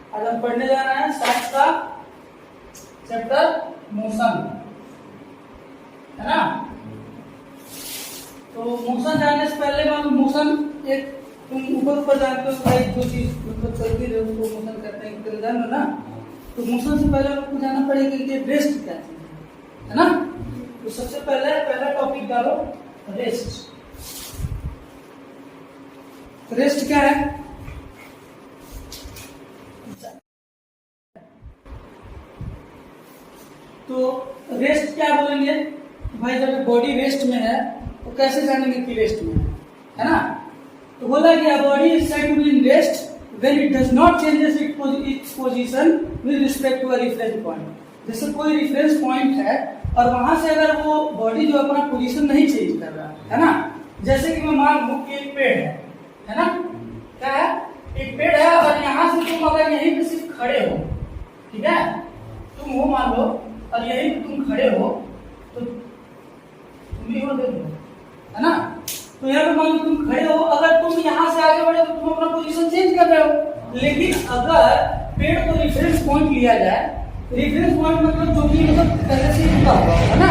आज हम पढ़ने जा रहे हैं साइंस का चैप्टर मोशन, है ना। तो मोशन जानने से पहले हम मोशन एक तुम ऊपर जानते हो भाई, जो चीज मतलब चलती रहे उसको मोशन कहते हैं, तो जानो ना। तो मोशन से पहले आपको जानना पड़ेगा कि रेस्ट क्या है ना। तो सबसे पहला टॉपिक डालो रेस्ट। रेस्ट क्या है? तो रेस्ट क्या बोलेंगे भाई, जब बॉडी रेस्ट में है तो कैसे जानेंगे कि रेस्ट में है ना। तो बोला कि body is said to be in rest when it does not changes its position with respect to a reference point. जैसे कोई रेफरेंस पॉइंट है और वहां से अगर वो बॉडी जो अपना पोजीशन नहीं चेंज कर रहा है ना। जैसे कि मैं मान लूं कि एक पेड़ है ना, क्या है, एक पेड़ है और यहाँ से तुम अगर यहीं पे सिर्फ खड़े हो, ठीक है, तुम हो मान लो और यहीं पे तुम खड़े हो तो तुम ही हो, देखो, है ना। तो यहाँ पे मान लो तुम खड़े हो, अगर तुम यहाँ से आगे बढ़े तो तुम अपना पोजीशन चेंज कर रहे हो। लेकिन अगर पेड़ को रेफरेंस पॉइंट लिया जाए, रेफरेंस पॉइंट मतलब जो कि मतलब पहले से रुका हुआ है ना,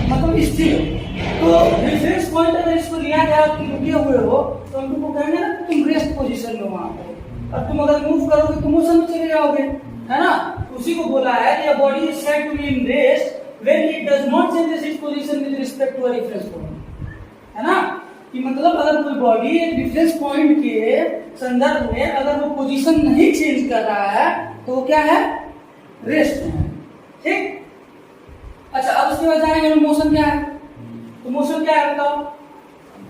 मतलब स्थिर हो, तो रेफरेंस पॉइंट अगर इसको लिया गया तुम रुके हुए हो तो हम तुमको कहेंगे ना तुम रेस्ट पोजीशन में वहां पे, और तुम अगर मूव करोगे तो मोशन में चले जाओगे, है ना। उसी को बोला है कि body is said to be in rest when it does not change its position with respect to a reference point, है ना। कि मतलब अगर कोई बॉडी एक रेफरेंस पॉइंट के संदर्भ में अगर वो पोजीशन नहीं चेंज कर रहा है तो वो क्या है, रेस्ट है, ठीक। अच्छा, अब उसके बाद जाएंगे मोशन क्या है। तो मोशन क्या है बताओ।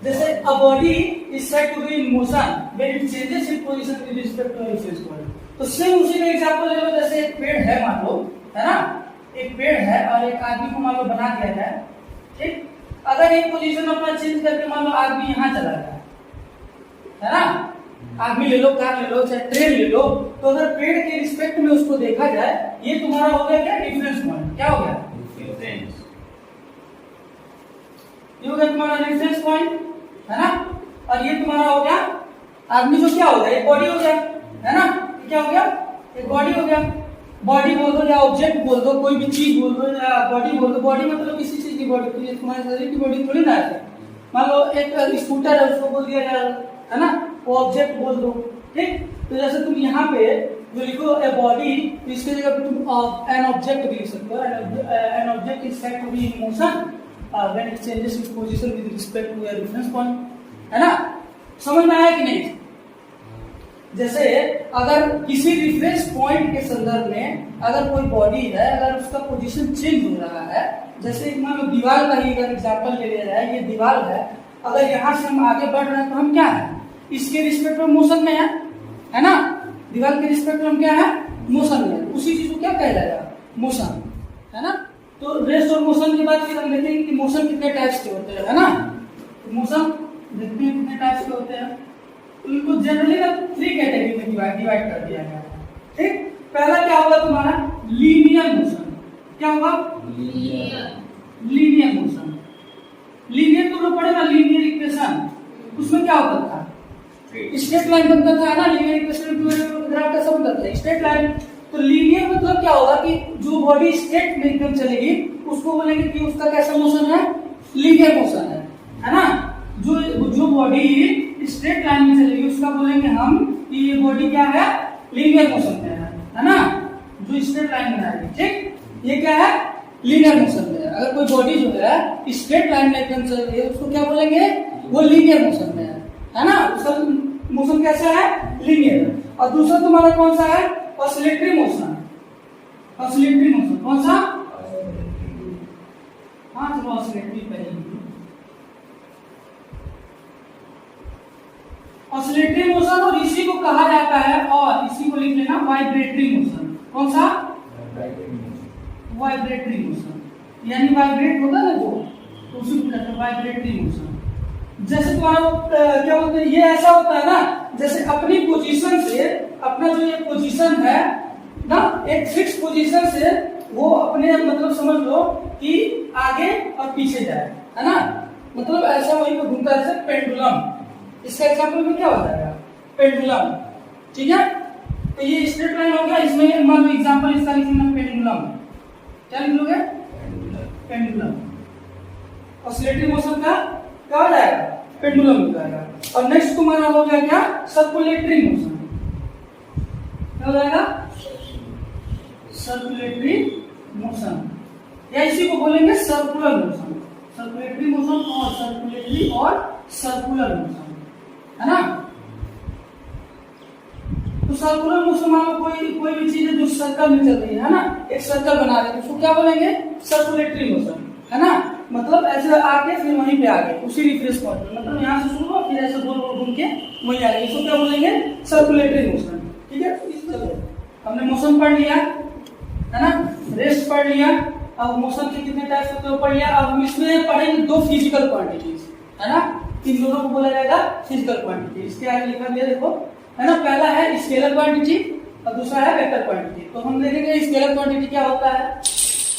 जैसे a body is said to be in motion when it changes its position with respect to a reference point. तो सेम उसी का एग्जांपल ले लो। जैसे एक पेड़ है मान लो, है ना, एक पेड़ है और एक आदमी को मान लो बना दिया जाए, ठीक। अगर एक पोजीशन अपना चेंज करके मान लो आदमी यहाँ चला गया, है ना, आदमी ले लो, कार ले लो, चाहे ट्रेन ले लो, तो अगर पेड़ के रिस्पेक्ट में उसको देखा जाए, ये तुम्हारा हो गया क्या, रेफरेंस पॉइंट। क्या हो गया, ये हो गया तुम्हारा रेफरेंस पॉइंट, है ना। और ये तुम्हारा हो गया आदमी, जो क्या हो गया, एक बॉडी हो गया, है ना। क्या हो गया, एक बॉडी हो गया। बॉडी बोल दो या ऑब्जेक्ट बोल दो, कोई भी चीज बोल दो या बॉडी बोल दो। बॉडी मतलब किसी चीज की बॉडी, तो ये तुम्हारे शरीर की बॉडी थोड़ी ना है। मान लो एक स्कूटर है, उसको बोल दिया जाए, है ना, वो ऑब्जेक्ट बोल दो, ठीक। तो जैसे तुम यहाँ पे जो लिखो ए बॉडी, तो इसके जगह पे तुम एन ऑब्जेक्ट भी लिख सकते हो। An object is said to be in motion when it changes its position with respect to a reference point, है ना। समझ में आया कि नहीं। जैसे अगर किसी रेफरेंस पॉइंट के संदर्भ में अगर कोई बॉडी है, अगर उसका पोजीशन चेंज हो रहा है, जैसे मान लो दीवार का ही अगर एग्जांपल ले लिया जाए, ये दीवार है, अगर यहाँ से हम आगे बढ़ रहे हैं तो हम क्या है, इसके रिस्पेक्ट में मोशन में है ना। दीवार के रिस्पेक्ट में हम क्या है, मोशन में। उसी चीज को क्या कह जाएगा, मोशन, है ना। तो रेस्ट और मोशन के बाद फिर हम देखेंगे कि मोशन कितने टाइप्स के होते हैं, है ना। तो मोशन देखते हैं कितने टाइप्स के होते हैं। उनको जनरली ना 3 कैटेगरी में डिवाइड कर दिया गया है, ठीक। पहला क्या होगा तुम्हारा, लीनियर मोशन। क्या होगा, लीनियर मोशन। लीनियर तो लोग पढ़े ना, लीनियर इक्वेशन, उसमें क्या होता था, स्ट्रेट लाइन बनता था, है ना। लीनियर इक्वेशन ग्राफ कैसा बनता था, स्ट्रेट लाइन। तो लीनियर मतलब क्या होगा कि जो बॉडी स्ट्रेट में एकदम चलेगी उसको बोलेंगे कि उसका कैसा मोशन है, लीनियर मोशन है ना। जो बॉडी स्ट्रेट लाइन में चलेगी उसका बोलेंगे हम कि ये बॉडी क्या है, लीनियर मोशन में है ना। जो स्ट्रेट लाइन में है, ठीक, ये क्या है, लीनियर मोशन में है। अगर कोई बॉडी जो है स्ट्रेट लाइन में एकदम चल रही है उसको क्या बोलेंगे, वो लीनियर मोशन में है ना। उसका मोशन कैसा है, लीनियर। और दूसरा तुम्हारा कौन सा है, ऑसिलेटरी मोशन। ऑसिलेटरी मोशन कौन सा, हाँ चलो ऑसिलेटरी पहले। ऑसिलेटरी मोशन, और इसी को कहा जाता है, और इसी को लिख लेना वाइब्रेटरी मोशन। कौन सा, वाइब्रेटरी मोशन, यानी वाइब्रेट होता है ना जो, तो उसी को कहते हैं वाइब्रेटरी मोशन। जैसे तुम्हारा क्या बोलते हैं, ये ऐसा होता है ना, जैसे अपनी पोजीशन से, अपना जो ये पोजीशन है ना, एक फिक्स पोजीशन से वो अपने मतलब समझ लो कि आगे और पीछे जाए, है ना। मतलब ऐसा वहीं पे घूमता है, पेंडुलम। इसका एग्जांपल में क्या हो जाएगा, पेंडुलम, ठीक है। तो ये स्ट्रेट लाइन हो गया। इसमें मान लो एग्जांपल इसका लिखना पेंडुलम, क्या लिख लोगे? पेंडुलम। ऑसिलेटरी मोशन का क्या हो जाएगा? पेंडुलम हो जाएगा। और नेक्स्ट तुम्हारा हो गया क्या? Circulatory motion. क्या हो जाएगा? सर्कुलेटरी मोशन, या इसी को बोलेंगे सर्कुलर मोशन। सर्कुलेटरी मोशन और सर्कुलेटरी और सर्कुलर मोशन, है ना। तो सर्कुलर मोशन मान लो कोई भी चीज है जो सर्कल में चल रही है ना, एक सर्कल बना रहे हैं, उसको क्या बोलेंगे? सर्कुलेटरी मोशन, है ना। मतलब ऐसे आके फिर वहीं पे आगे उसी रिफ्रेश पॉइंट पे, मतलब यहाँ से शुरू हो फिर ऐसे गोल गोल घूम के वहीं आगे, इसको क्या बोलेंगे? Circulatory motion. ठीक है, हमने मोशन पढ़ लिया, है ना, रेस्ट पढ़ लिया। अब मोशन के कितने टाइप्स होते हैं पढ़ लिया। अब हम इसमें पढ़ेंगे दो फिजिकल क्वांटिटीज, है ना। इन दोनों को बोला जाएगा फिजिकल क्वांटिटी। इसके आगे लिखा दिया देखो, है ना। पहला है स्केलर क्वांटिटी और दूसरा है वेक्टर क्वांटिटी। तो हम देखेंगे स्केलर क्वांटिटी क्या होता है।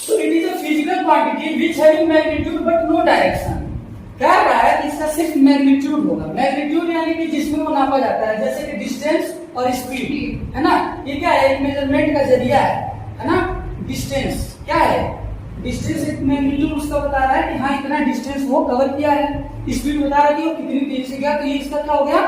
तो it is a physical quantity which having magnitude but no direction. क्या रहा है कि इसका सिर्फ मैग्नीट्यूड होगा। मैग्नीट्यूड यानी कि जिसमें वो नापा जाता है, जैसे कि डिस्टेंस और स्पीड, है ना। ये क्या है? एक मेजरमेंट का जरिया है ना। डिस्टेंस क्या है? डिस्टेंस एक मैग्नीट्यूड उसका बता रहा है कि हाँ इतना डिस्टेंस वो कवर किया है। स्पीड बता रहा है कि वो कितनी तेजी से गया, तो ये इसका क्या हो गया?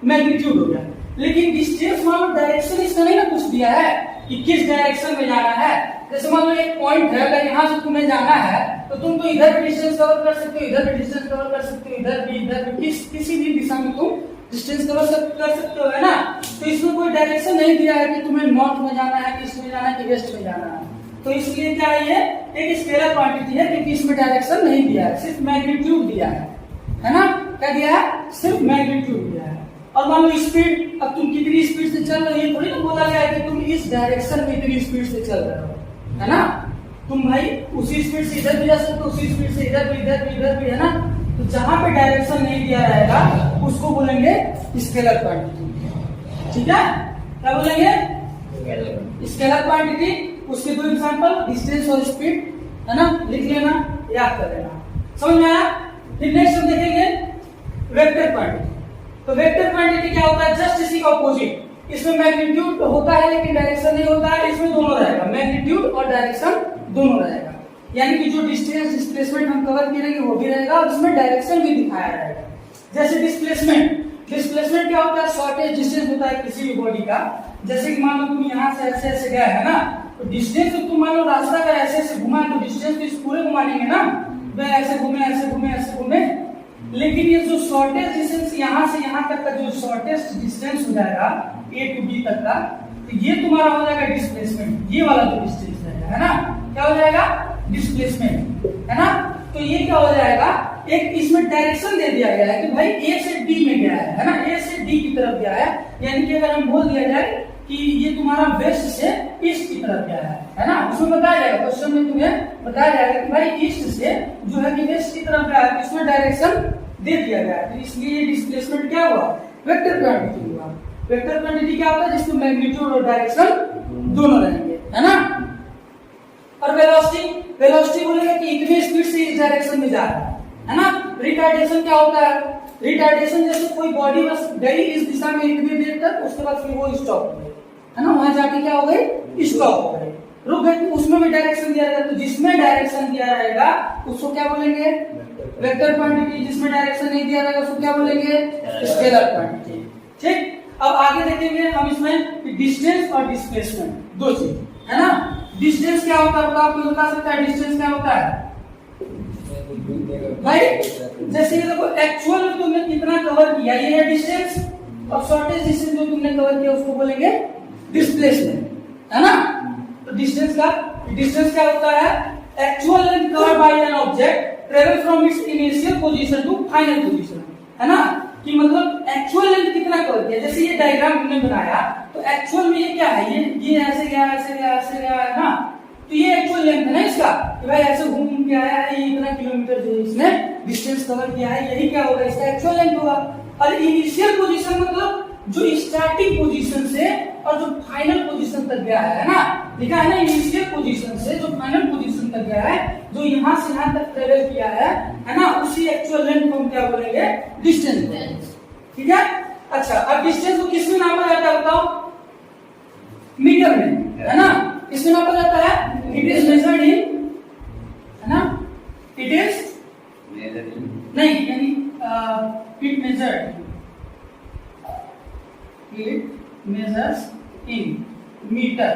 मैग्नीट्यूड हो गया। लेकिन डिस्टेंस मान लो डायरेक्शन इसका नहीं ना कुछ दिया है कि किस डायरेक्शन में जाना है। जैसे मान लो एक पॉइंट है, अगर यहाँ से तुम्हें जाना है तो तुम तो इधर भी डिस्टेंस कवर कर सकते हो, इधर भी डिस्टेंस कवर कर सकते हो, इधर भी किसी भी दिशा में तुम डिस्टेंस कवर कर सकते हो, है ना। तो इसमें कोई डायरेक्शन नहीं दिया है कि तुम्हें नॉर्थ में जाना है, ईस्ट में जाना है कि वेस्ट में जाना है। तो इसलिए क्या है, ये एक स्केलर क्वांटिटी है क्योंकि इसमें डायरेक्शन नहीं दिया है, सिर्फ मैग्नीट्यूड दिया है ना। क्या दिया है? सिर्फ मैग्नीट्यूड दिया है। और मान लो स्पीड, अब तुम कितनी स्पीड से चल रहे हो, थोड़ी ना बोला गया है कि तुम इस डायरेक्शन में इतनी स्पीड से चल रहे हो, है ना। तुम भाई उसी स्पीड से इधर भी जा सकते हो, उसी स्पीड से इधर भी, है ना। तो जहां पे डायरेक्शन नहीं दिया रहेगा उसको बोलेंगे स्केलर क्वांटिटी। ठीक है, क्या बोलेंगे? Scalar quantity. उसके दो एग्जांपल, डिस्टेंस और स्पीड, है ना। लिख लेना, याद कर लेना, समझ में आया। फिर नेक्स्ट हम देखेंगे वेक्टर क्वांटिटी। तो वेक्टर क्वांटिटी क्या होता है? जस्ट इसी का ऑपोजिट। इसमें मैग्नीट्यूड होता है लेकिन डायरेक्शन नहीं होता है। इसमें दोनों रहेगा, मैग्नीट्यूड और डायरेक्शन दोनों रहेगा। यानी कि जो डिस्टेंस डिस्प्लेसमेंट हम कवर करेंगे वो भी रहेगा और उसमें डायरेक्शन भी दिखाया रहेगा। जैसे डिस्प्लेसमेंट क्या होता है? शॉर्टेज डिस्टेंस होता है किसी भी बॉडी का। जैसे कि मान लो तुम यहाँ से ऐसे ऐसे गए, है ना, तो डिस्टेंस तो तुम मान लो रास्ता का ऐसे ऐसे घुमा तो डिस्टेंस तो इस पूरे घुमाएंगे ना, वह ऐसे घूमे। लेकिन ये जो शॉर्टेस्ट डिस्टेंस यहाँ से यहाँ तक का जो शॉर्टेस्ट डिस्टेंस हो जाएगा A to B तक का, तो ये तुम्हारा हो जाएगा डिस्प्लेसमेंट। ये वाला जो डिस्टेंस रहेगा, है ना, क्या हो जाएगा? डिस्प्लेसमेंट, है ना। तो ये क्या हो जाएगा? एक इसमें डायरेक्शन दे दिया गया है कि भाई A से D में गया है ना, A से D की तरफ गया है। यानी कि अगर हम बोल दिया जाए कि ये तुम्हारा वेस्ट से ईस्ट की तरफ गया है ना, उसमें बताया जाएगा, क्वेश्चन में तुम्हें बताया जाएगा कि भाई ईस्ट से जो है कि वेस्ट की तरफ गया है, इसमें डायरेक्शन दे दिया गया है। तो इसलिए डिस्प्लेसमेंट क्या हुआ? वेक्टर क्वांटिटी हुआ। वेक्टर क्वांटिटी क्या होता है? जिसमें मैग्नीट्यूड और डायरेक्शन दोनों रहेंगे, है ना। और वेलोसिटी बोलेगा कि इतने स्पीड से इस डायरेक्शन में जा रहा है ना। रिटार्डेशन क्या होता है? रिटार्डेशन जैसे कोई बॉडी बस गई इस दिशा में इतनी देर तक, उसके बाद फिर वो स्टॉप हो गई, है ना, वहां जाके क्या हो गई? स्टॉप हो गई, रुक गई। तो उसमें भी डायरेक्शन दिया रहेगा। तो जिसमें डायरेक्शन दिया रहेगा उसको क्या बोलेंगे? Vector quantity. जिसमें डायरेक्शन नहीं दिया रहेगा उसको क्या बोलेंगे? Scalar quantity. ठीक, अब आगे देखेंगे हम इसमें डिस्टेंस और डिस्प्लेसमेंट, दो चीज, है ना। डिस्टेंस क्या होता है? आपको बता सकता है डिस्टेंस क्या होता है भाई? जैसे ये देखो, एक्चुअल में तुमने कितना कवर किया, ये है डिस्टेंस, और शॉर्टेज डिस्टेंस जो तुमने कवर किया उसको बोलेंगे डिस्प्लेसमेंट, है ना। तो डिस्टेंस क्या होता है? Actual length covered by an object travel from its initial position to final position, है ना। कि मतलब एक्चुअल लेंथ कितना कवर किया। जैसे ये डायग्राम तुमने बनाया तो एक्चुअल में ये क्या है? ये ऐसे गया, है ना। तो ये एक्चुअल लेंथ है ना इसका, कि भाई ऐसे घूम के आया है, ये इतना किलोमीटर जो इसने डिस्टेंस कवर किया है, यही क्या होगा? इसका एक्चुअल लेंथ होगा। और इनिशियल पोजीशन मतलब जो स्टार्टिंग पोजीशन से और जो फाइनल पोजीशन तक गया है ना, लिखा है ना, इनिशियल पोजीशन से जो फाइनल पोजीशन तक गया है, जो यहाँ से यहाँ तक ट्रेवल किया है ना, उसी एक्चुअल लेंथ को हम क्या बोलेंगे? डिस्टेंस। ठीक है, अच्छा। अब डिस्टेंस को किसमें नापा जाता है बताओ? मीटर में, है ना। इसमें नापा जाता है, इट इज मेजर्ड इन, है ना, इट इज नहीं, यानी इट मेजर्स इन मीटर,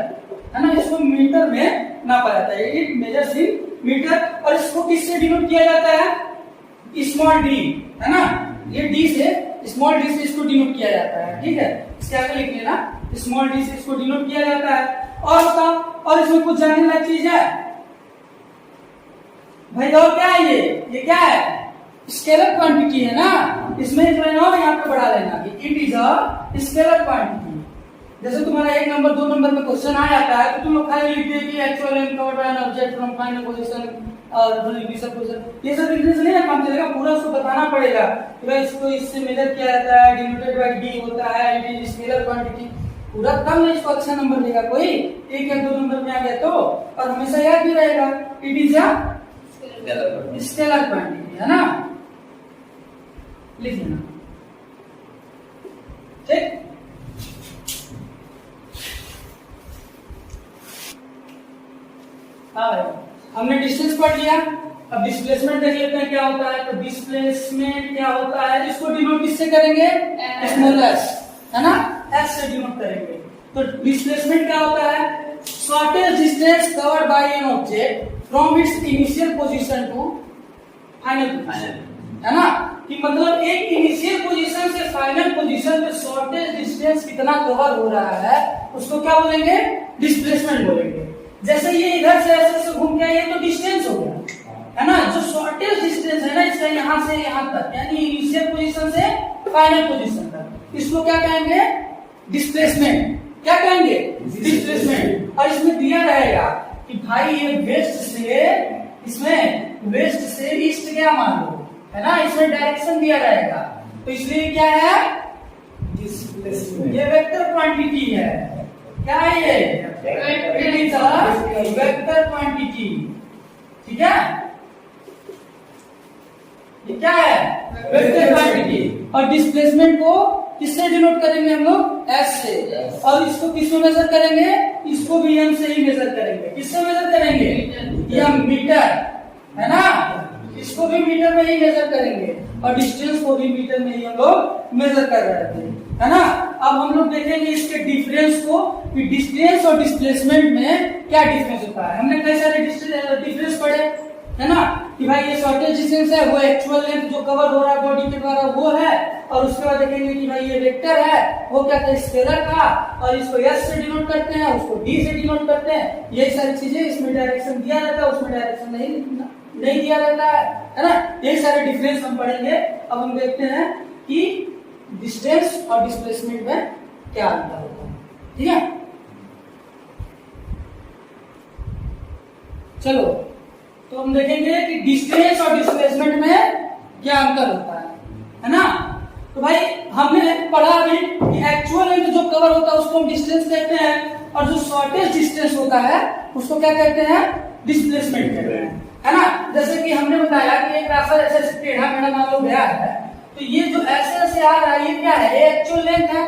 है ना। इसको मीटर में नापा जाता है, इट मेजर्स इन मीटर। और इसको किससे डिनोट किया जाता है, स्मॉल डी, है ना। ये डी से, स्मॉल डी से इसको डिनोट किया जाता है, ठीक है। इसके आगे लिख लेना, स्मॉल डी से इसको डिनोट किया जाता है। और बताओ, और इसमें कुछ जानने वाली चीज है भाई, और क्या है ये क्या है, स्केलर क्वांटिटी है ना। इसमें यहाँ पे बढ़ा लेना, it is a scalar quantity. जैसे तुम्हारा 1 नंबर 2 नंबर में क्वेश्चन आ जाता है तो तुम लोग खाली लिखते हैं कि actual length covered by an object from final position और ये सब लिखने से नहीं ना काम चलेगा, पूरा उसको बताना पड़ेगा कि भाई इसको इससे मेजर किया जाता है, डिनोटेड बाय डी होता है, इट इज स्केलर क्वांटिटी। पूरा तब नहीं इसको अच्छा नंबर देगा कोई, 1 या 2 नंबर में आ गया तो। और हमेशा याद भी रहेगा, it is a scalar quantity, है ना। लिख लेना, ठीक। हाँ भाई, हमने डिस्टेंस पढ़ लिया। अब डिस्प्लेसमेंट देख लेते हैं क्या होता है। तो डिस्प्लेसमेंट क्या होता है, इसको डिनोट किससे करेंगे, स्मॉल एस, है ना, एस से डिनोट करेंगे। तो डिस्प्लेसमेंट क्या होता है, shortest distance covered by an object from its initial position to final position, है ना। कि मतलब एक इनिशियल पोजीशन से फाइनल पोजीशन पे शॉर्टेस्ट डिस्टेंस कितना कवर हो रहा है उसको क्या बोलेंगे, डिस्प्लेसमेंट बोलेंगे। जैसे ये इधर से ऐसे घूम के ये तो डिस्टेंस हो गया, है ना। जो शॉर्टेस्ट डिस्टेंस है ना इसका यहाँ से यहाँ तक, यानी इनिशियल पोजीशन से फाइनल पोजीशन तक, इसको क्या कहेंगे, डिस्प्लेसमेंट। क्या कहेंगे, डिस्प्लेसमेंट। और इसमें दिया रहेगा कि भाई ये वेस्ट से, इसमें वेस्ट से ईस्ट गया मान लो, है ना। इसमें डायरेक्शन दिया रहेगा, तो इसलिए क्या है, डिस्प्लेसमेंट। ये वेक्टर क्वांटिटी है, क्या है ये, वेक्टर क्वांटिटी, ठीक है। ये क्या है, वेक्टर क्वांटिटी। और डिस्प्लेसमेंट को किससे डिनोट करेंगे हम लोग, एस से। और इसको किसमें मेजर करेंगे, इसको भी एम से ही मेजर करेंगे। किससे मेजर करेंगे, एम, मीटर, है ना। इसको भी मीटर में ही मेजर करेंगे और डिस्टेंस को भी मीटर में ही हम लोग मेजर कर रहे थे, है ना। अब हम लोग देखेंगे इसके डिफरेंस को कि डिस्टेंस और डिस्प्लेसमेंट में क्या डिफरेंस होता है। हमने कई सारे डिफरेंस पढ़े, है ना, कि भाई ये शॉर्टेज डिस्टेंस है, वो एक्चुअल लेंथ जो कवर हो रहा है बॉडी के द्वारा वो है। और उसके बाद देखेंगे कि भाई ये वेक्टर है, वो क्या था, स्केलर का, और इसको एस से डिनोट करते हैं, उसको डी से डिनोट करते हैं। यही सारी चीजें, इसमें डायरेक्शन दिया रहता है, उसमें डायरेक्शन नहीं दिया रहता है ना। यही सारे डिफरेंस हम पढ़ेंगे। अब हम देखते हैं कि डिस्टेंस और डिस्प्लेसमेंट में क्या अंतर होता है, ठीक है। चलो, तो हम देखेंगे कि डिस्टेंस और डिस्प्लेसमेंट में क्या अंतर होता है ना। तो भाई हमने पढ़ा अभी कि एक्चुअल लेंथ जो कवर होता है उसको हम डिस्टेंस कहते हैं, और जो शॉर्टेस्ट डिस्टेंस होता है उसको क्या कहते हैं, डिस्प्लेसमेंट कहते हैं, है ना। जैसे कि हमने बताया कि एक रास्ता ऐसे टेढ़ा मेढ़ा मान लो गया है, तो ये जो ऐसे ऐसे आ रहा है ये क्या है, ये एक्चुअल लेंथ है।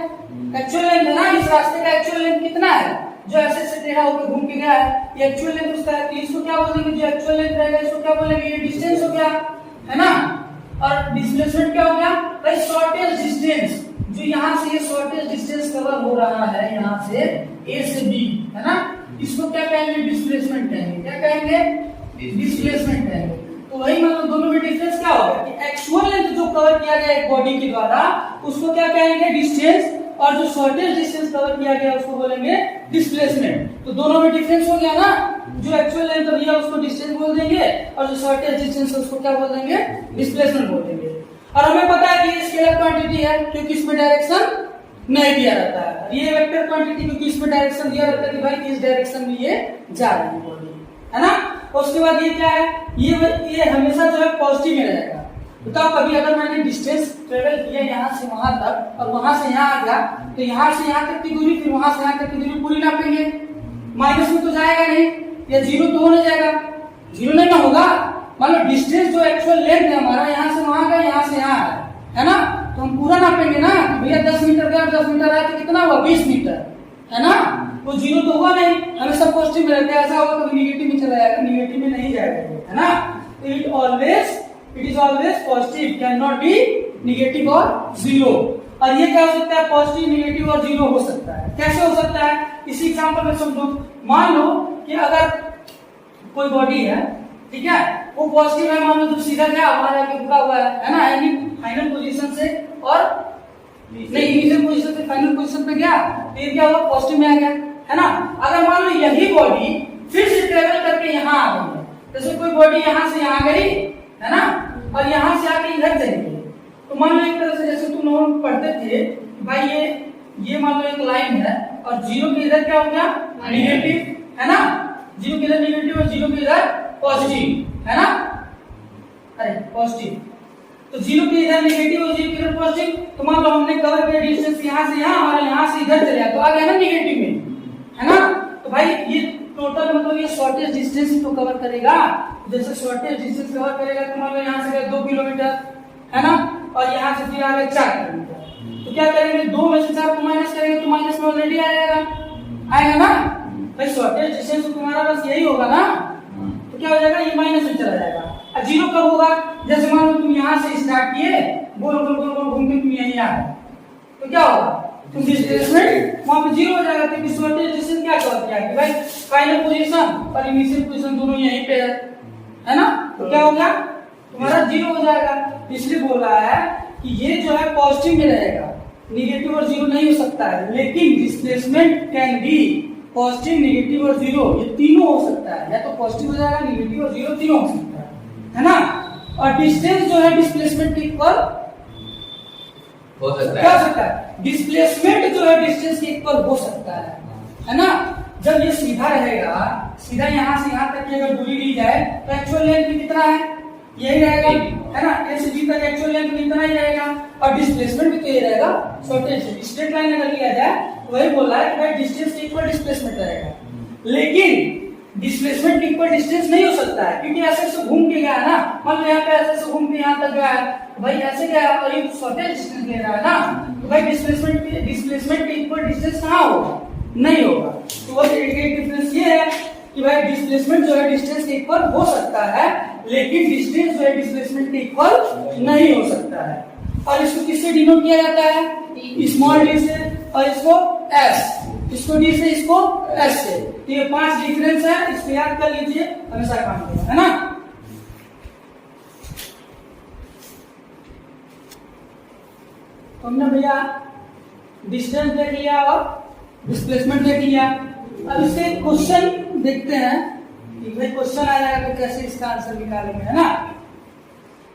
एक्चुअल लेंथ है ना, इस रास्ते का एक्चुअल लेंथ कितना है, जो ऐसे ऐसे टेढ़ा होकर घूम के गया है, ये एक्चुअल लेंथ उसका है। इसको क्या बोलेंगे, जो एक्चुअल लेंथ रहेगा इसको क्या बोलेंगे, ये डिस्टेंस हो गया, है ना। और डिस्प्लेसमेंट क्या हो गया, भाई शॉर्टेस्ट डिस्टेंस, जो यहाँ से ये शॉर्टेस्ट डिस्टेंस कवर हो रहा है, यहाँ से ए से बी, है ना, इसको क्या कहेंगे, डिस्प्लेसमेंट कहेंगे। क्या कहेंगे, डिस्प्लेसमेंट कहेंगे। तो वही मतलब दोनों में डिफरेंस क्या होगा कि एक्चुअल लेंथ जो कवर किया गया एक बॉडी के द्वारा उसको क्या कहेंगे, डिस्टेंस, और जो शॉर्टेस्ट डिस्टेंस कवर किया गया उसको बोलेंगे डिस्प्लेसमेंट। तो दोनों में डिफरेंस हो गया ना, जो एक्चुअल लेंथ दिया उसको डिस्टेंस बोल देंगे और जो शॉर्टेस्ट डिस्टेंस है उसको क्या बोल देंगे, डिस्प्लेसमेंट बोल देंगे। और हमें पता है कि ये स्केलर क्वांटिटी है क्योंकि इसमें डायरेक्शन नहीं दिया रहता है। ये वेक्टर क्वांटिटी क्योंकि इसमें डायरेक्शन दिया रहता है कि भाई इस डायरेक्शन में ये जा रही है बॉडी, है ना। उसके बाद ये क्या है, ये हमेशा जो है पॉजिटिव में रहेगा। बताओ कभी अगर मैंने डिस्टेंस ट्रेवल किया यहाँ से वहां तक और वहां से यहाँ आ गया, तो यहाँ से यहाँ तक की दूरी फिर वहां से यहाँ तक की दूरी पूरी नापेंगे, माइनस में तो जाएगा नहीं, या जीरो तो हो नहीं जाएगा, जीरो नहीं ना होगा। मान लो डिस्टेंस जो एक्चुअल लेंथ है हमारा यहाँ से वहां का, यहाँ से यहाँ है ना, तो हम पूरा नापेंगे ना, भैया 10 मीटर गया, 10 मीटर आया तो कितना हुआ, 20 मीटर, है ना। वो जीरो तो हुआ नहीं, हमेशा पॉजिटिव में रहता है, ऐसा होगा कभी निगेटिव में चला जाएगा, निगेटिव में नहीं जाएगा, है ना। It is always positive, can not be negative और जीरो। और ये क्या हो सकता है, पॉजिटिव, निगेटिव और जीरो हो सकता है। कैसे हो सकता है, इसी एग्जांपल में समझो। मान लो कि अगर कोई बॉडी है, ठीक है, वो पॉजिटिव है, मान लो तो सीधा क्या हमारा आगे रुका हुआ है ना, यानी फाइनल पोजीशन से और नहीं इनिशियल पोजीशन से फाइनल पोजीशन पे गया, फिर क्या हुआ, पॉजिटिव में आ गया, है ना। अगर मान लो यही बॉडी फिर से ट्रेवल करके यहाँ आ गई है, जैसे कोई बॉडी यहाँ से यहाँ गई, है ना, और यहाँ से आके इधर चली गई, तो मान लो एक तरह से जैसे तुम लोग पढ़ते थे भाई, ये मान लो एक लाइन है और जीरो के इधर क्या हो गया, निगेटिव, है ना, जीरो के इधर निगेटिव और जीरो के इधर पॉजिटिव, है ना, अरे पॉजिटिव, तो जीरो के इधर निगेटिव और जीरो के इधर पॉजिटिव, तो मान लो हमने कवर किया डिस्टेंस यहाँ से यहाँ और यहाँ से इधर चले तो आ गया ना निगेटिव में, है ना। तो भाई ये टोटल मतलब ये शॉर्टेज डिस्टेंस तो कवर करेगा, जैसे शॉर्टेज डिस्टेंस कवर करेगा तो मान लो यहाँ से 2 किलोमीटर, है ना, और यहाँ से फिर आ गया 4 किलोमीटर, तो क्या करेंगे, 2 में से 4 को माइनस करेंगे तो माइनस में ऑलरेडी आएगा ना भाई, शॉर्टेज डिस्टेंस तुम्हारा बस यही होगा ना, तो क्या हो जाएगा, ये माइनस में चला जाएगा। और जीरो कब होगा, जैसे मान लो तुम यहाँ से स्टार्ट किए, गोल गोल गोल गोल घूम के तुम यहीं आ गए, तो क्या होगा, तुम डिस्प्लेसमेंट वहां पे जीरो हो जाएगा, क्योंकि शॉर्टेज डिस्टेंस क्या कवर किया कि भाई फाइनल पोजीशन और इनिशियल पोजीशन दोनों यहीं पे है ना, तो क्या हो गया, तुम्हारा जीरो हो जाएगा। इसलिए बोल रहा है कि ये जो है पॉजिटिव में रहेगा, निगेटिव और जीरो नहीं हो सकता है, लेकिन displacement can be positive, negative और जीरो, ये तीनों हो सकता है, या तो पॉजिटिव हो जाएगा, निगेटिव और जीरो तीनों हो सकता है ना। और डिस्टेंस जो है डिस्प्लेसमेंट के इक्वल हो सकता क्या हो सकता है, डिस्प्लेसमेंट जो है डिस्टेंस के इक्वल हो सकता है ना। जब ये सीधा रहेगा, सीधा यहाँ से यहाँ तक की अगर दूरी ली जाए तो एक्चुअल लेंथ कितना है, यही रहेगा, है ना, ए से बी तक एक्चुअल लेंथ इतना ही रहेगा, और डिस्प्लेसमेंट भी तो ये रहेगा, शॉर्टेज स्ट्रेट लाइन अगर लिया जाए तो वही बोल रहा है कि भाई डिस्टेंस के इक्वल डिस्प्लेसमेंट रहेगा, लेकिन डिस्प्लेसमेंट के इक्वल डिस्टेंस नहीं हो सकता है, क्योंकि ऐसे से घूम के गया है ना, मान लो यहाँ पे ऐसे से घूम के यहाँ तक गया है, भाई ऐसे गया और ये शॉर्टेज डिस्टेंस ले रहा है ना, तो भाई डिस्प्लेसमेंट के इक्वल डिस्टेंस कहाँ होगा, नहीं होगा। तो वो एक डिफरेंस ये है कि भाई डिस्प्लेसमेंट जो है डिस्टेंस के इक्वल हो सकता है, लेकिन डिस्टेंस जो है डिस्प्लेसमेंट के इक्वल नहीं हो सकता है। और इसको किससे डिनोट किया जाता है, स्मॉल डी से, और इसको एस, इसको डी से, इसको एस से। तो ये 5 डिफरेंस है, इसको याद कर लीजिए, हमेशा काम करेगा, है ना। हमने भैया डिस्टेंस देख लिया और डिस्प्लेसमेंट देख लिया। अब इससे क्वेश्चन देखते हैं कि भाई क्वेश्चन आ जाएगा तो कैसे इसका आंसर निकालेंगे, है ना।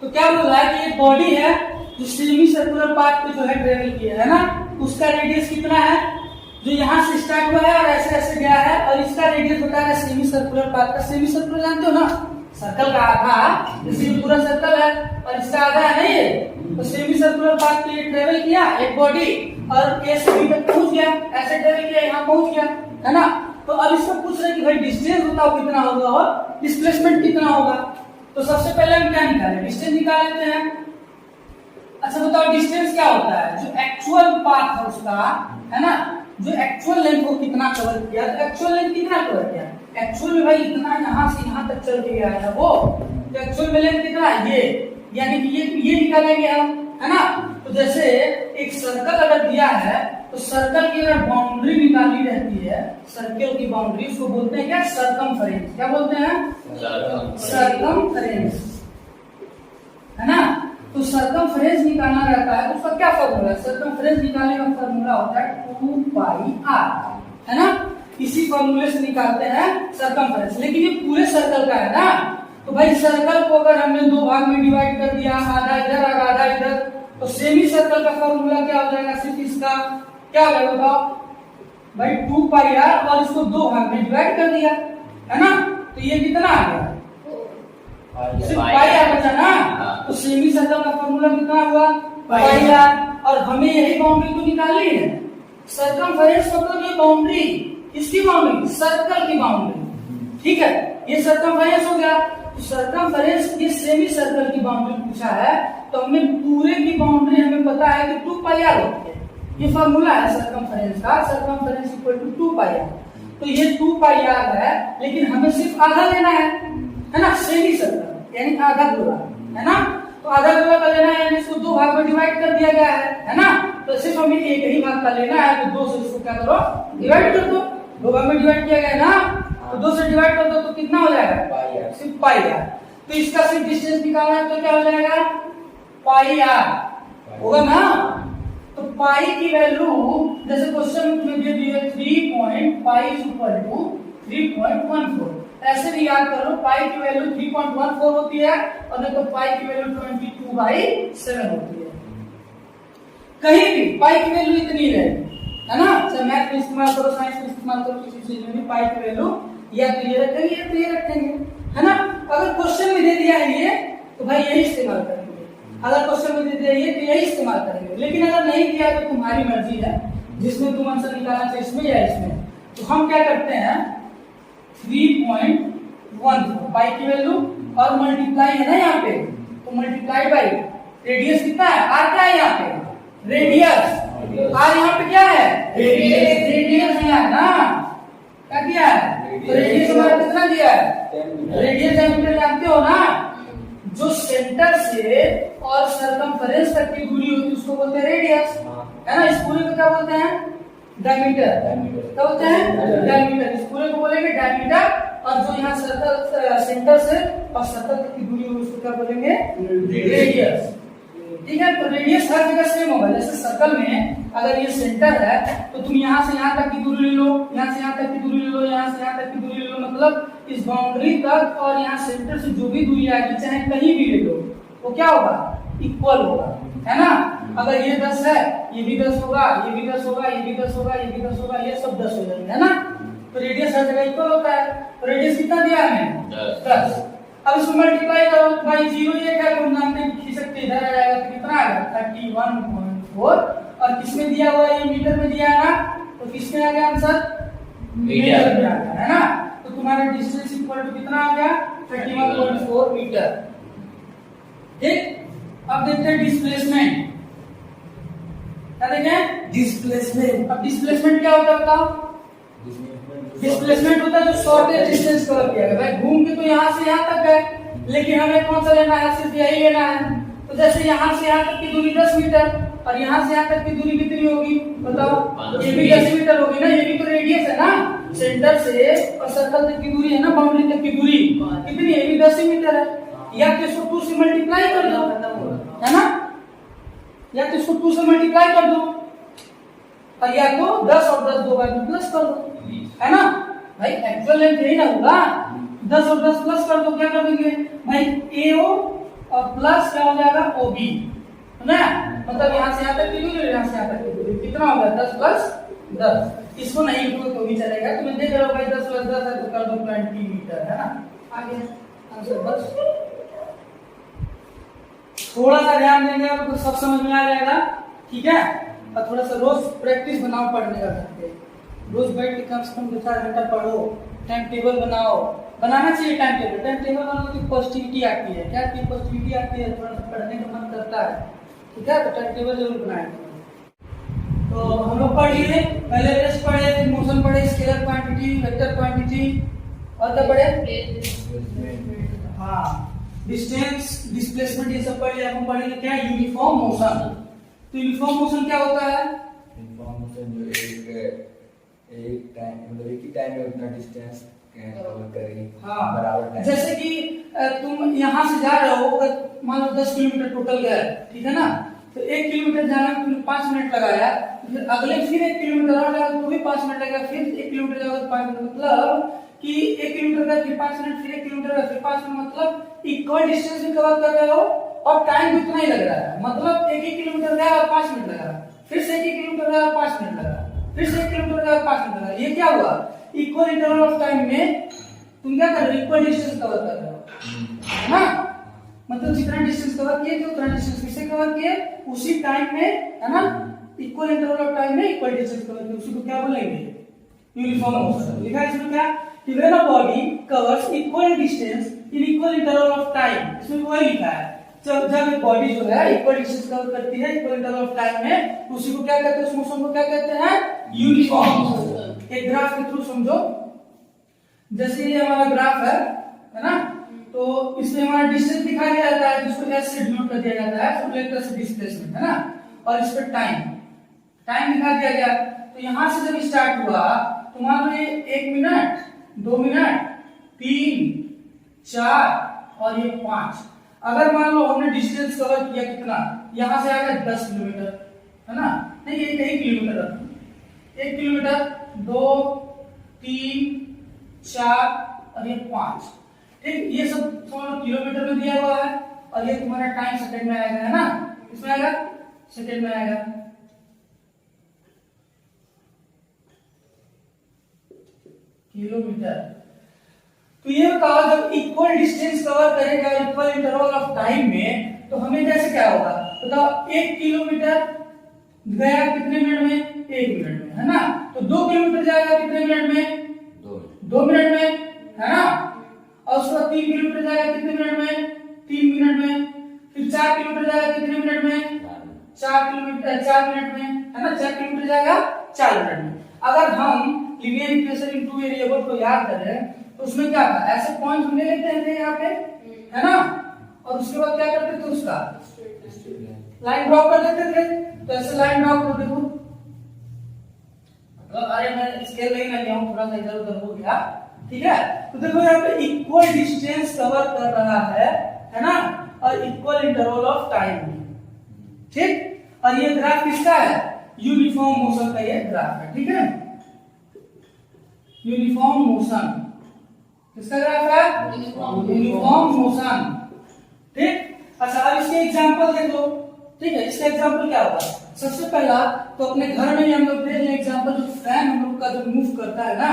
तो क्या बोल रहा है कि ये बॉडी है जो सेमी सर्कुलर पाथ पे जो है ट्रेवल किया है ना, उसका रेडियस कितना है, जो यहाँ से स्टार्ट हुआ है और ऐसे ऐसे गया है, और इसका रेडियस बता रहा है सेमी सर्कुलर पाथ का। सेमी सर्कुलर जानते हो ना, सर्कल का आधा, जैसे पूरा सर्कल है और इसका आधा है नहीं है, तो सेमी सर्कुलर पाथ पे ट्रेवल किया एक बॉडी और ए से बी तक पहुंच गया, ऐसे ट्रेवल किया यहाँ पहुंच गया, है ना। तो अब इसको पूछ रहे कि भाई डिस्टेंस बताओ कितना होगा और डिस्प्लेसमेंट कितना होगा। तो सबसे पहले हम क्या निकालें, डिस्टेंस निकाल लेते हैं। अच्छा बताओ डिस्टेंस क्या होता है, जो एक्चुअल पाथ है उसका, है ना, जो एक्चुअल लेंथ को कितना कवर किया, तो एक्चुअल लेंथ कितना कवर किया, एक्चुअल में भाई इतना यहाँ से यहाँ तक चल के गया है वो, तो एक्चुअल में लेंथ कितना है ये, यानी कि ये निकालेंगे हम, है ना। तो जैसे एक सर्कल अगर दिया है तो सर्कल की अगर बाउंड्री निकाली रहती है, सर्कल की बाउंड्री, उसको बोलते हैं क्या, सर्कमफरेंस। क्या बोलते हैं, सर्कमफरेंस, है ना। तो सर्कमफरेंस निकालना रहता है तो उसका क्या फॉर्मूला है, सर्कमफरेंस निकालने का फॉर्मूला होता है 2πr, है ना। इसी फॉर्मूले से निकालते हैं सर्कमफरेंस। लेकिन ये पूरे सर्कल का है ना, तो भाई सर्कल को अगर हमने 2 भाग में डिवाइड कर दिया, आधा इधर और आधा इधर, तो सेमी सर्कल का फॉर्मूला क्या हो जाएगा, सिर्फ इसका क्या हो जाएगा बताओ भाई 2πr, और इसको 2 भाग में डिवाइड कर दिया, है ना। तो ये कितना आ गया, सिर्फ πr बचा ना। तो सेमी सर्कल का फॉर्मूला कितना हुआ, πr, और हमें यही बाउंड्री को निकालनी है। सर्कमफरेंस मतलब ये बाउंड्री, किसकी बाउंड्री, सर्कल की बाउंड्री, ठीक है। ये सर्कमफरेंस हो गया। तो सर्कमफरेंस ये सेमी सर्कल की बाउंड्री पूछा है, तो हमें पूरे की बाउंड्री हमें पता है कि 2πr होती है। ये फॉर्मूला है सर्कमफरेंस का, सर्कमफरेंस इक्वल टू 2πr। तो ये 2 पाई आर है, लेकिन हमें सिर्फ आधा लेना है ना, सेमी सर्कल यानी आधा गोला, है ना। तो आधा गोला का लेना है यानी इसको 2 भाग में डिवाइड कर दिया गया है ना। तो सिर्फ हमें एक ही भाग का लेना है, तो 2 से इसको क्या करो, डिवाइड कर दो। 2 भाग में डिवाइड किया गया है ना, तो 2 से डिवाइड कर दो तो कितना हो जाएगा, पाई आर, सिर्फ पाई आर। तो इसका सिर्फ डिस्टेंस निकालना है तो क्या हो जाएगा, पाई आर होगा ना। तो पाई की वैल्यू जैसे क्वेश्चन में दे दी है 3.14, ऐसे भी याद कर लो, पाई की वैल्यू 3.14 होती है और नहीं तो पाई की वैल्यू 22/7 होती है। कहीं भी पाई की वैल्यू इतनी रहेगी, है ना। चाहे मैथ में इस्तेमाल करो, साइंस में इस्तेमाल करो, किसी चीज में भी पाई की वैल्यू या तो ये रखेंगे या तो ये रखेंगे, है ना। अगर क्वेश्चन में दे दिया है ये तो भाई यही इस्तेमाल करेंगे, अगर क्वेश्चन में दे दिया ये तो यही इस्तेमाल करेंगे। लेकिन अगर नहीं दिया तो तुम्हारी मर्जी है, जिसमें तुम आंसर निकालना चाहे इसमें या इसमें। तो हम क्या करते हैं 3.14 पाई की वैल्यू और मल्टीप्लाई है ना यहाँ पे, तो मल्टीप्लाई बाई रेडियस कितना है, आर क्या है यहाँ पे, रेडियस। आर यहाँ पे क्या है, रेडियस। रेडियस है ना, क्या किया है, तो रेडियस हमारा कितना दिया है, रेडियस डायमीटर जानते हो ना, जो सेंटर से और सरकमफेरेंस तक की दूरी होती है उसको बोलते हैं रेडियस, है ना। इस पूरे को क्या बोलते हैं, डायमीटर। क्या बोलते हैं, डायमीटर। इस पूरे को बोलेंगे डायमीटर, और जो यहाँ सर्कल सेंटर से और सर्कल तक की दूरी होगी उसको क्या बोलेंगे, रेडियस। ठीक है, तो रेडियस हर जगह सेम होगा। जैसे सर्कल में अगर ये सेंटर है तो तुम यहाँ से यहाँ तक की दूरी ले लो, यहाँ से यहाँ तक की दूरी ले लो, यहाँ से यहाँ तक की दूरी ले लो, मतलब इस बाउंड्री तक और यहाँ सेंटर से जो भी दूरी आएगी चाहे कहीं भी ले लो वो क्या होगा, इक्वल होगा, है ना। अगर ये 10 है, ये भी 10 होगा, ये भी 10 होगा, ये भी 10 होगा, ये भी 10 होगा, ये सब 10 हो जाएंगे, है ना। तो रेडियस हर जगह इक्वल होता है। तो रेडियस कितना दिया है, 10। अब इसको मल्टीप्लाई करो, भाई 0 ये क्या तुम जानते खींच सकते, इधर आ जाएगा तो कितना आएगा 31.4, और किसमें दिया हुआ है, ये मीटर में दिया है ना, तो किसमें आ गया आंसर, मीटर में आ गया, है ना। तो तुम्हारा डिस्टेंस इक्वल टू कितना आ गया, 31.4 मीटर। ठीक, अब देखते हैं डिस्प्लेसमेंट। क्या देखें, डिस्प्लेसमेंट। अब डिस्प्लेसमेंट क्या होता है बताओ, डिस्प्लेसमेंट होता है जो शॉर्टेस्ट डिस्टेंस कवर किया गया। भाई घूम के तो यहाँ से यहाँ तक गए, लेकिन हमें कौन सा लेना है, सिर्फ यही लेना है। तो जैसे यहाँ से यहाँ तक की दूरी 10 मीटर और यहाँ से यहाँ तक की दूरी कितनी होगी बताओ, ये भी 10 मीटर होगी ना, ये भी तो रेडियस है ना, सेंटर से और सर्कल तक की दूरी है ना, बाउंड्री तक की दूरी कितनी है, ये भी 10 मीटर है। या तो इसको 2 से मल्टीप्लाई कर दो, है ना, या तो इसको 2 से मल्टीप्लाई कर दो, और या तो 10 और 10 दो बार प्लस कर दो, है ना। भाई एक्चुअल लेंथ यही ना होगा, 10 और 10 प्लस कर दो, क्या कर देंगे भाई, AO और प्लस क्या हो जाएगा, OB, है ना। मतलब यहाँ से यहाँ तक की दूरी, यहाँ से यहाँ तक की दूरी कितना हो गया, 10 प्लस 10। इसको नहीं लिखो तो भी चलेगा, तुम्हें देख रहे हो भाई 10 प्लस 10 है तो कर दो 20 मीटर, है ना। आगे आंसर बस थोड़ा सा ध्यान देंगे तो सब समझ में आ जाएगा, ठीक है। और थोड़ा सा रोज प्रैक्टिस बनाओ पढ़ने का, करके रोज बैठ के कम से कम 2-4 घंटा पढ़ो, टाइम टेबल बनाओ, बनाना चाहिए टाइम टेबल। टाइम टेबल बनाने की पॉजिटिविटी आती है, क्या आती है, पॉजिटिविटी आती है, थोड़ा सा पढ़ने का मन करता है, ठीक है। तो टाइम टेबल जरूर बनाएंगे। तो हम लोग पढ़ लिए, पहले रेस्ट पढ़े, फिर मोशन पढ़े, स्केलर क्वांटिटी, वेक्टर क्वांटिटी, और क्या पढ़े, हाँ डिस्टेंस, डिस्प्लेसमेंट, ये सब पढ़ लिया। हम पढ़ेंगे क्या, यूनिफॉर्म मोशन। तो यूनिफॉर्म मोशन क्या होता है, यूनिफॉर्म मोशन जो एक टाइम मतलब एक ही टाइम में उतना डिस्टेंस कवर करेगी, हाँ बराबर टाइम। जैसे कि तुम यहाँ से जा रहे हो, मान लो 10 किलोमीटर टोटल गया, ठीक है ना। तो 1 किलोमीटर जाने में तुमने 5 मिनट लगाया, फिर अगले फिर 1 किलोमीटर और जाएगा तो भी 5 मिनट लगेगा, फिर 1 किलोमीटर जाओगे तो 5 मिनट, मतलब कि 1 किलोमीटर का फिर 5 मिनट, फिर 1 किलोमीटर का फिर 5 मिनट, मतलब इक्वल डिस्टेंस भी कवर कर रहे हो और टाइम भी उतना ही लग रहा है। मतलब 1 किलोमीटर गया और 5 मिनट लगा, फिर से 1 किलोमीटर गया और 5 मिनट लगा, फिर से 1 किलोमीटर गया और 5 मिनट लगा। ये क्या हुआ, इक्वल इंटरवल ऑफ टाइम में तुम क्या कर रहे हो, इक्वल डिस्टेंस कवर कर रहे हो, है ना। मतलब जितना डिस्टेंस कवर किए थे उतना डिस्टेंस किससे कवर किए, उसी टाइम में, है ना, इक्वल इंटरवल ऑफ टाइम में इक्वल डिस्टेंस कवर किए, उसी को क्या बोलेंगे, यूनिफॉर्म मोशन। लिखा है इसमें क्या, कि when a body covers equal distance in equal interval of time, इसमें वही लिखा है। जब एक बॉडी जो है इक्वल डिस्टेंस कवर करती है इक्वल इंटरवल ऑफ टाइम में, उसी को क्या कहते हैं, उस मोशन को क्या कहते हैं, यूनिफॉर्म मोशन। एक ग्राफ के थ्रू समझो। जैसे ये हमारा ग्राफ है ना, तो इसमें हमारा डिस्टेंस दिखाया जाता है जिसको एस से डिनोट कर दिया जाता है, तो वेक्टर से डिस्प्लेसमेंट है ना, और इस पर टाइम दिखा दिया गया। तो यहां से जब स्टार्ट हुआ तो मान लो ये 1 मिनट, 2 मिनट, 3, 4 और ये 5। अगर मान लो हमने डिस्टेंस कवर किया कितना, यहां से आएगा 10 किलोमीटर है ना, नहीं ये 1 किलोमीटर, 1 किलोमीटर, 2, 3, 4 और ये 5। ठीक, ये सब तुम्हारा किलोमीटर में दिया हुआ है, और ये तुम्हारा टाइम सेकंड में आएगा है ना, इसमें आएगा सेकंड में आएगा। किलोमीटर। तो ये कहा जब इक्वल डिस्टेंस कवर करेगा इक्वल इंटरवल ऑफ टाइम में, तो हमें जैसे क्या होगा बताओ, 1 किलोमीटर गया कितने मिनट में, 1 मिनट में है ना, तो 2 किलोमीटर जाएगा कितने मिनट में, 2 मिनट में है ना, और उसके बाद 3 किलोमीटर जाएगा कितने मिनट में, 3 मिनट में, फिर 4 किलोमीटर जाएगा कितने मिनट में, 4 किलोमीटर 4 मिनट में है ना, 4 किलोमीटर जाएगा 4 मिनट में। अगर हम linear equation in two variable को याद करें तो उसमें क्या था, ऐसे पॉइंट हमने लेते हैं यहाँ पे है ना, और उसके बाद क्या करते थे, उसका लाइन ड्रॉ कर देते थे। तो ऐसे लाइन ड्रॉ कर देखो, अरे मैं स्केल नहीं लिया हूं, थोड़ा सा इधर उधर हो गया, ठीक है। तो देखो यहाँ पे इक्वल डिस्टेंस कवर कर रहा है ना, और इक्वल इंटरवल ऑफ टाइम, ठीक। और ये ग्राफ किसका है, यूनिफॉर्म मोशन का ये ग्राफ है, ठीक है। यूनिफॉर्म मोशन किसका ग्राफ है, यूनिफॉर्म मोशन, ठीक। अच्छा अब इसके एग्जांपल देख लो, ठीक है। इसका एग्जांपल क्या होगा, सबसे पहला तो अपने घर में ही हम लोग देख लें एग्जांपल, जो फैन हम लोग का जो मूव करता है ना,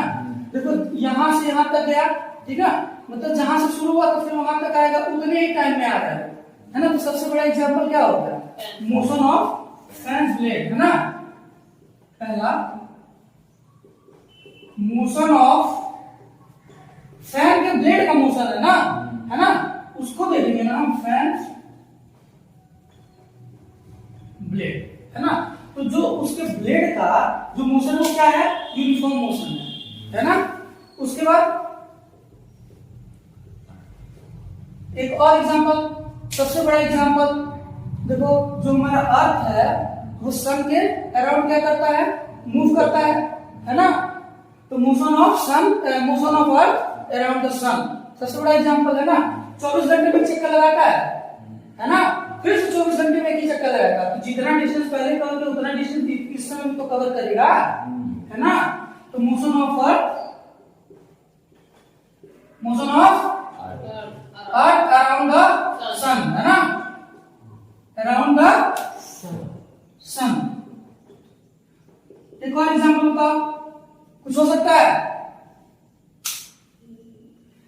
देखो यहां से यहां तक गया, ठीक है, मतलब जहां से शुरू हुआ तो फिर वहां तक आएगा, उतने ही टाइम में आ रहा है ना। तो सबसे बड़ा एग्जांपल क्या होगा, मोशन ऑफ फैन ब्लेड है ना, पहला मोशन ऑफ फैन के ब्लेड का मोशन है ना, उसको देखेंगे ना हम फैन ब्लेड है ना। तो जो उसके ब्लेड का जो मोशन वो क्या है, यूनिफॉर्म मोशन है ना। उसके बाद एक और एग्जांपल, सबसे बड़ा एग्जांपल देखो, जो हमारा अर्थ है वो सन के अराउंड क्या करता है, मूव करता है ना। तो motion of sun, motion of earth around the sun सबसे बड़ा एग्जांपल है ना। 24 घंटे में चक्कर लगाता है ना, फिर से 24 घंटे में एक ही चक्कर लगाएगा, तो जितना डिस्टेंस पहले कवर किया उतना डिस्टेंस इस समय तो कवर करेगा है ना। तो motion of earth, motion of earth around the sun है ना, अराउंड द सन। एक और एग्जांपल बताओ, कुछ हो सकता है,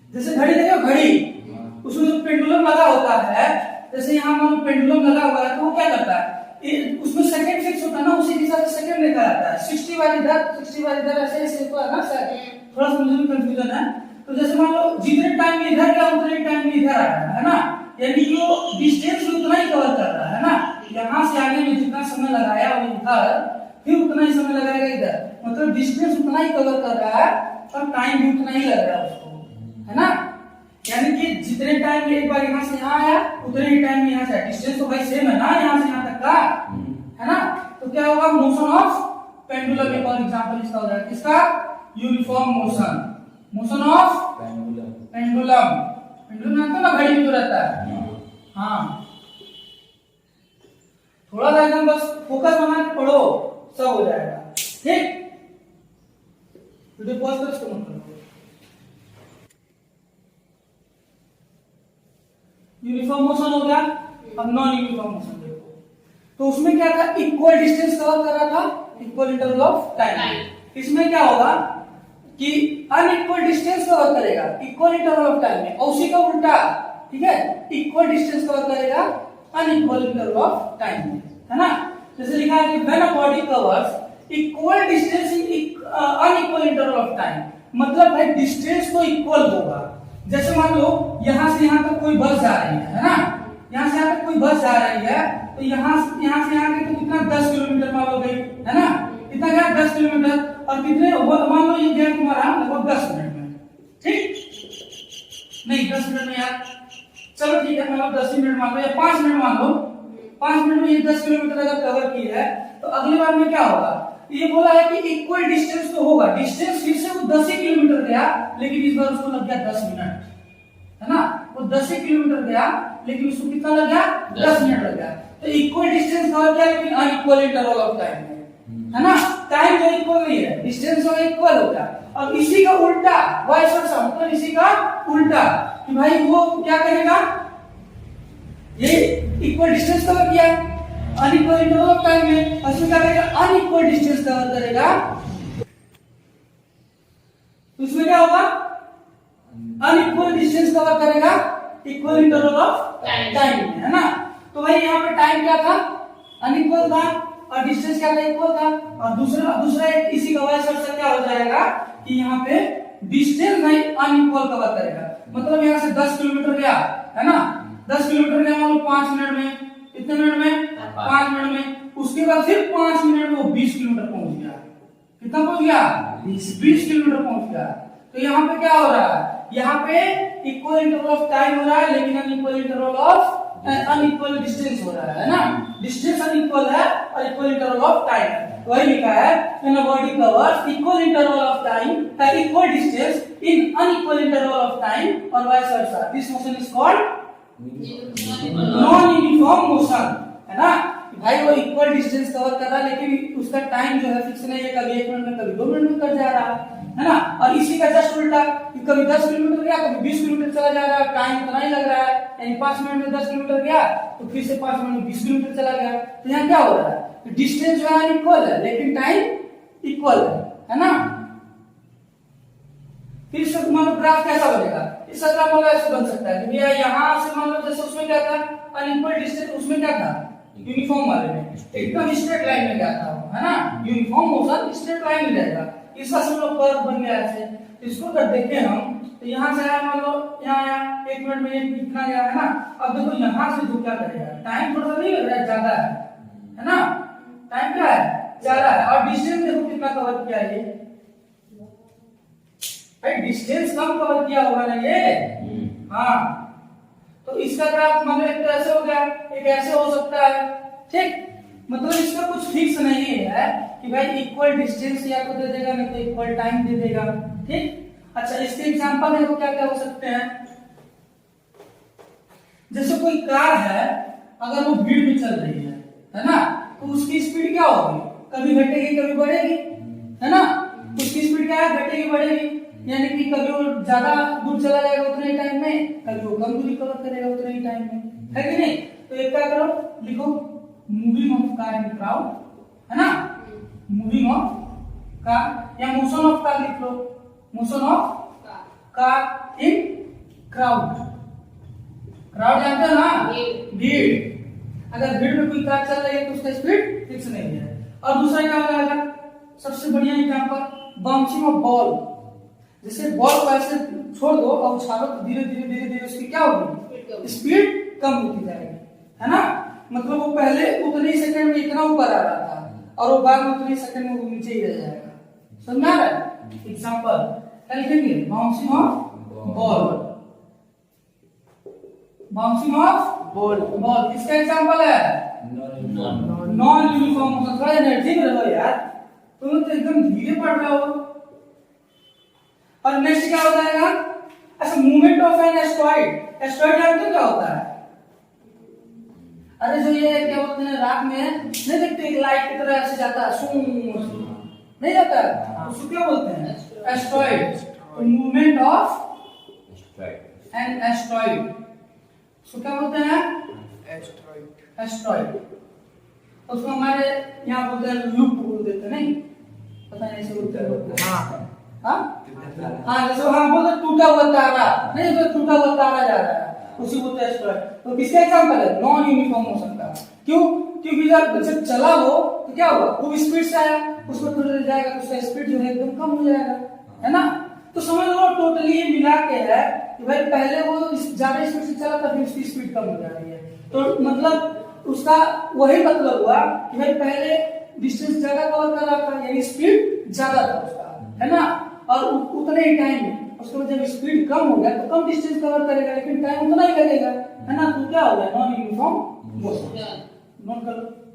जैसे घड़ी देखो, घड़ी उसमें जो पेंडुलम लगा होता है, जैसे यहाँ मानो पेंडुलम लगा हुआ है तो वो क्या करता है, उसमें सेकंड फिक्स होता है ना, उसी के हिसाब से सेकंड लिखा जाता है, 60 वाली इधर 60 वाली इधर, ऐसे ऐसे तो है ना सर, थोड़ा सा मुझे भी कंफ्यूजन है। तो जैसे मान लो जितने टाइम में इधर गया उतने टाइम में इधर आ रहा है ना, यानी जो डिस्टेंस उतना ही कवर कर रहा है ना, यहाँ से आगे में जितना समय लगाया वो इधर, फिर उतना ही समय लगाएगा इधर, मतलब डिस्टेंस उतना ही कवर कर रहा है और टाइम भी उतना ही लग रहा है उसको, है ना। यानी कि जितने टाइम में एक बार यहाँ से यहाँ आया उतने ही टाइम में यहाँ से, डिस्टेंस तो भाई सेम है ना यहाँ से यहाँ तक का, है ना। तो क्या होगा, मोशन ऑफ पेंडुलम, एक और एग्जांपल इसका हो जाएगा, किसका, uniform motion, motion of pendulum. Pendulum तो ना घड़ी में जो रहता है, हाँ। थोड़ा सा एकदम बस फोकस बना के पढ़ो, सब हो जाएगा, ठीक। वीडियो पॉज कर इसको मत करो। यूनिफॉर्म मोशन हो गया, अब नॉन यूनिफॉर्म मोशन देखो, तो उसमें क्या था, इक्वल डिस्टेंस कवर कर रहा था, इक्वल इंटरवल ऑफ टाइम। इसमें क्या होगा कि अनइक्वल डिस्टेंस कवर करेगा इक्वल इंटरवल ऑफ टाइम में, और उसी का उल्टा, ठीक है, इक्वल डिस्टेंस कवर करेगा अनइक्वल इंटरवल ऑफ टाइम में, है ना। जैसे लिखा है कि when a body covers equal distance in unequal interval of time, मतलब भाई डिस्टेंस तो इक्वल होगा। जैसे मान लो यहाँ से यहाँ तक कोई बस जा रही है ना, यहाँ से यहाँ तक कोई बस जा रही है, तो यहाँ से यहाँ के तो कितना 10 किलोमीटर मान लो गई है ना, कितना गया 10 किलोमीटर, और कितने मान लो ये गया तुम्हारा लगभग 10 मिनट में, ठीक नहीं 10 मिनट में यार, चलो ठीक है मान लो 10 मिनट मान लो या 5 मिनट मान लो, 5 मिनट में ये 10 किलोमीटर अगर कवर की है तो अगली बार में क्या होगा, ये बोला है कि इक्वल डिस्टेंस तो होगा, डिस्टेंस फिर से वो 10 ही किलोमीटर गया लेकिन इस बार उसको लग गया 10 मिनट, है ना, वो 10 ही किलोमीटर गया लेकिन उसको कितना लग गया 10 मिनट लग गया। तो इक्वल डिस्टेंस कवर किया लेकिन अनइक्वल इंटरवल ऑफ टाइम है ना, टाइम जो इक्वल नहीं है डिस्टेंस जो इक्वल होगा। अब इसी का उल्टा वाइस वर्सा, मतलब इसी का उल्टा कि भाई वो क्या करेगा, ये इक्वल डिस्टेंस कवर किया अनइक्वल इंटरवल ऑफ टाइम में, उसमें क्या करेगा अनइक्वल डिस्टेंस कवर करेगा, तो इसमें क्या होगा अनइक्वल डिस्टेंस कवर करेगा इक्वल इंटरवल ऑफ टाइम में, है ना। तो भाई यहाँ पे टाइम क्या था अनइक्वल था और डिस्टेंस क्या था इक्वल था, और दूसरा एक इसी का वाइस वर्सा क्या हो जाएगा कि यहाँ पे डिस्टेंस भाई अनइक्वल कवर करेगा, मतलब यहाँ से 10 किलोमीटर गया है ना, 10 किलोमीटर गया मान लो 5 मिनट में, कितने मिनट में 5 मिनट में, उसके बाद फिर 5 मिनट में वो 20 किलोमीटर पहुंच गया, कितना पहुंच गया 20 किलोमीटर पहुंच गया। तो यहाँ पे क्या हो रहा है, यहाँ पे इक्वल इंटरवल ऑफ टाइम हो रहा है लेकिन unequal interval of unequal distance हो रहा है ना, डिस्टेंस अनइक्वल है और इक्वल इंटरवल ऑफ टाइम है। वही लिखा है when a body covers equal interval of time at equal distance in unequal interval of time और vice versa, this motion is called non uniform motion, है ना। भाई वो इक्वल डिस्टेंस कवर कर रहा है लेकिन उसका टाइम जो है फिक्स नहीं है, कभी 1 मिनट में कभी 2 मिनट में कर जा रहा है ना। और इसी का जस्ट उल्टा कि कभी 10 किलोमीटर गया कभी 20 किलोमीटर चला जा रहा है, टाइम उतना ही लग रहा है, यानी 5 मिनट में 10 किलोमीटर गया तो फिर से 5 मिनट में 20 किलोमीटर चला गया। तो यहाँ क्या हो रहा है, डिस्टेंस जो है इक्वल है लेकिन टाइम इक्वल है ना। फिर इसका मान लो ग्राफ कैसा बनेगा, इसका ग्राफ मान लो ऐसे बन सकता है कि भैया यहाँ से मान लो जैसे उसमें क्या था अनइक्वल डिस्टेंस, उसमें क्या था यूनिफॉर्म वाले में एकदम स्ट्रेट लाइन में गया था, है ना, यूनिफॉर्म मोशन स्ट्रेट लाइन में जाएगा, इसका सब लोग कर्व बन गया ऐसे। इसको अगर देखें हम तो यहाँ से आया मान लो यहाँ आया 1 मिनट में ये कितना गया, है ना। अब देखो यहाँ से जो क्या करेगा, टाइम थोड़ा सा नहीं लग रहा है, ज्यादा है ना, टाइम क्या है ज्यादा है, और डिस्टेंस देखो कितना कवर किया ये, भाई डिस्टेंस कम कवर किया होगा ना ये, हाँ। तो इसका ग्राफ मान लो एक तो ऐसे हो गया, एक ऐसे हो सकता है, ठीक, मतलब इसका कुछ फिक्स नहीं है कि भाई इक्वल डिस्टेंस या तो दे देगा नहीं तो इक्वल टाइम दे देगा, ठीक। अच्छा इसके एग्जांपल देखो क्या क्या हो सकते हैं, जैसे कोई कार है अगर वो भीड़ में चल रही है ना, तो उसकी स्पीड क्या होगी, कभी घटेगी कभी बढ़ेगी, है ना। उसकी स्पीड क्या है घटेगी बढ़ेगी, यानी कि कभी वो ज्यादा दूर चला जाएगा उतने ही टाइम में, कभी वो कम दूरी कवर करेगा उतने ही टाइम में, है कि नहीं। तो एक क्या करो लिखो moving of car in crowd, है ना, मूविंग ऑफ कार या मोशन ऑफ कार लिख लो, motion of car in crowd, crowd जानते हो ना भीड़, अगर भीड़ में कोई कार चल रही है तो उसका स्पीड फिक्स नहीं है। और दूसरा क्या हो जाएगा, सबसे बढ़िया एग्जांपल बाउंसिंग ऑफ बॉल, जैसे बॉल को ऐसे छोड़ दो और उछालो तो धीरे धीरे धीरे धीरे उसकी क्या होगी स्पीड कम होती जाएगी, है ना। मतलब वो पहले उतने ही सेकंड में इतना ऊपर आ रहा था और वो बाद में उतने ही सेकंड में वो नीचे ही रह जाएगा, समझ में आ रहा है। एग्जांपल क्या लिखेंगे, bouncing off ball, bouncing off ball इसका एग्जांपल है नॉन यूनिफॉर्म मोशन। थोड़ा एनर्जी में रहो यार, तुम तो एकदम धीरे पढ़ रहे हो। और नेक्स्ट क्या हो जाएगा, अच्छा movement of an asteroid, asteroid जानते हो क्या होता है, अरे जो ये क्या बोलते हैं रात में नहीं देखते एक लाइट की तरह ऐसे जाता है, शू नहीं जाता है, उसको क्या बोलते हैं एस्ट्रॉइड। तो मूवमेंट ऑफ एन एस्ट्रॉइड उसको क्या बोलते हैं एस्ट्रॉइड। उसको हमारे यहाँ बोलते हैं लूप बोल देते नहीं, पता नहीं ऐसे बोलते हैं, हाँ जैसे हम बोलते टूटा हुआ तारा, नहीं तो टूटा हुआ तारा जा रहा है उसी बोलते हैं एस्ट्रॉइड। तो किसका एग्जांपल है, नॉन यूनिफॉर्म मोशन का। क्यों, क्योंकि जब चला वो तो क्या हुआ, खूब स्पीड से आया, उसको थोड़ी देर जाएगा तो उसका स्पीड जो है एकदम कम हो जाएगा, है ना। तो समझ लो टोटली मिला के है कि भाई पहले वो ज्यादा स्पीड से चला था फिर उसकी स्पीड कम हो जा रही है। तो मतलब उसका वही मतलब हुआ कि भाई पहले डिस्टेंस ज्यादा कवर कर रहा था, यानी स्पीड ज्यादा था उसका, है ना, और उतने ही टाइम में उसके बाद जब स्पीड कम हो गया तो कम डिस्टेंस कवर करेगा, लेकिन टाइम उतना ही लगेगा, है ना, तो क्या हो गया, नॉन यूनिफॉर्म मोशन। नोट कर लो।